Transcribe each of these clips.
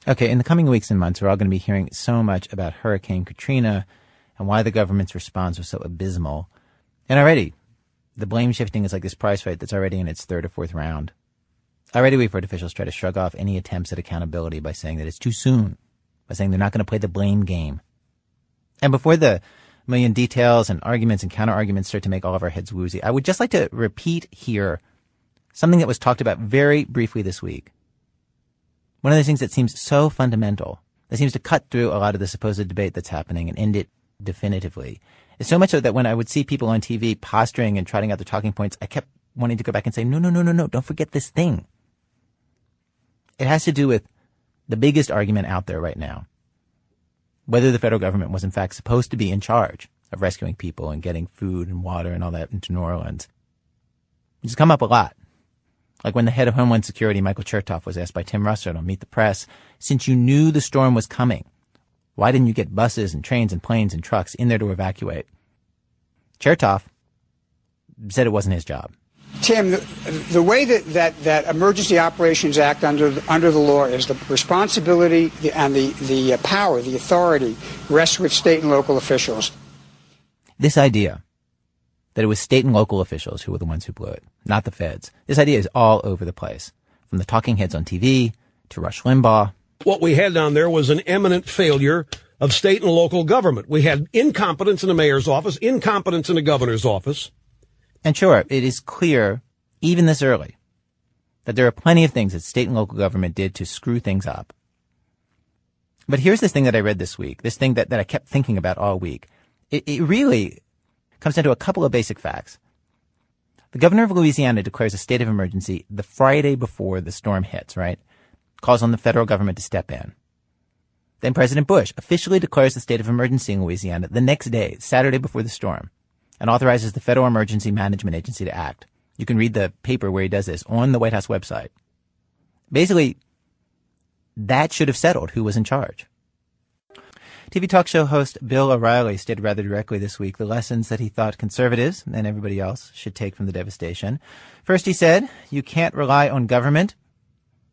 Okay, in the coming weeks and months, we're all going to be hearing so much about Hurricane Katrina and why the government's response was so abysmal. And already, the blame shifting is like this prize fight that's already in its third or fourth round. Already we've heard officials try to shrug off any attempts at accountability by saying that it's too soon, by saying they're not going to play the blame game. And before the million details and arguments and counter-arguments start to make all of our heads woozy, I would just like to repeat here something that was talked about very briefly this week. One of those things that seems so fundamental, that seems to cut through a lot of the supposed debate that's happening and end it definitively. It's so much so that when I would see people on TV posturing and trotting out their talking points, I kept wanting to go back and say, no, don't forget this thing. It has to do with the biggest argument out there right now. Whether the federal government was in fact supposed to be in charge of rescuing people and getting food and water and all that into New Orleans. It's come up a lot. Like when the head of Homeland Security, Michael Chertoff, was asked by Tim Russert on Meet the Press, since you knew the storm was coming, why didn't you get buses and trains and planes and trucks in there to evacuate? Chertoff said it wasn't his job. Tim, the way that Emergency Operations Act under the law is, the responsibility and the power, the authority rests with state and local officials. This idea that it was state and local officials who were the ones who blew it, not the feds. This idea is all over the place, from the talking heads on TV to Rush Limbaugh. What we had down there was an eminent failure of state and local government. We had incompetence in the mayor's office, incompetence in the governor's office. And sure, it is clear, even this early, that there are plenty of things that state and local government did to screw things up. But here's this thing that I read this week, this thing that I kept thinking about all week. It really comes down to a couple of basic facts. The governor of Louisiana declares a state of emergency the Friday before the storm hits, right? Calls on the federal government to step in. Then President Bush officially declares the state of emergency in Louisiana the next day, Saturday before the storm, and authorizes the Federal Emergency Management Agency to act. You can read the paper where he does this on the White House website. Basically, that should have settled who was in charge. TV talk show host Bill O'Reilly stated rather directly this week the lessons that he thought conservatives and everybody else should take from the devastation. First, he said, you can't rely on government.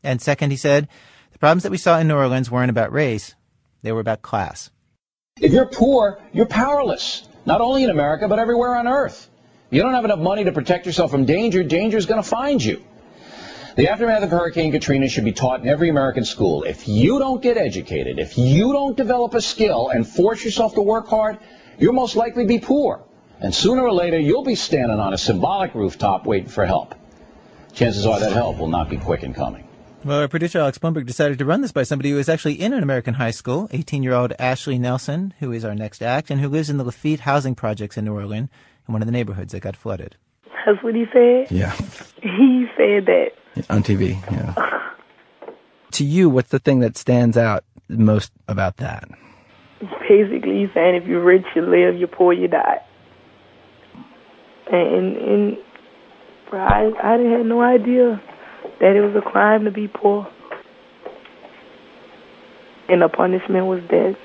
And second, he said, the problems that we saw in New Orleans weren't about race. They were about class. If you're poor, you're powerless, not only in America, but everywhere on earth. You don't have enough money to protect yourself from danger. Danger is going to find you. The aftermath of Hurricane Katrina should be taught in every American school. If you don't get educated, if you don't develop a skill and force yourself to work hard, you'll most likely be poor. And sooner or later, you'll be standing on a symbolic rooftop waiting for help. Chances are that help will not be quick in coming. Well, our producer, Alex Blumberg, decided to run this by somebody who is actually in an American high school, 18-year-old Ashley Nelson, who is our next act, and who lives in the Lafitte housing projects in New Orleans, in one of the neighborhoods that got flooded. That's what he said? Yeah. He said that. On TV, yeah. To you, what's the thing that stands out most about that? Basically, he's saying if you're rich, you live, you're poor, you die. And bro, I had no idea that it was a crime to be poor. And the punishment was death.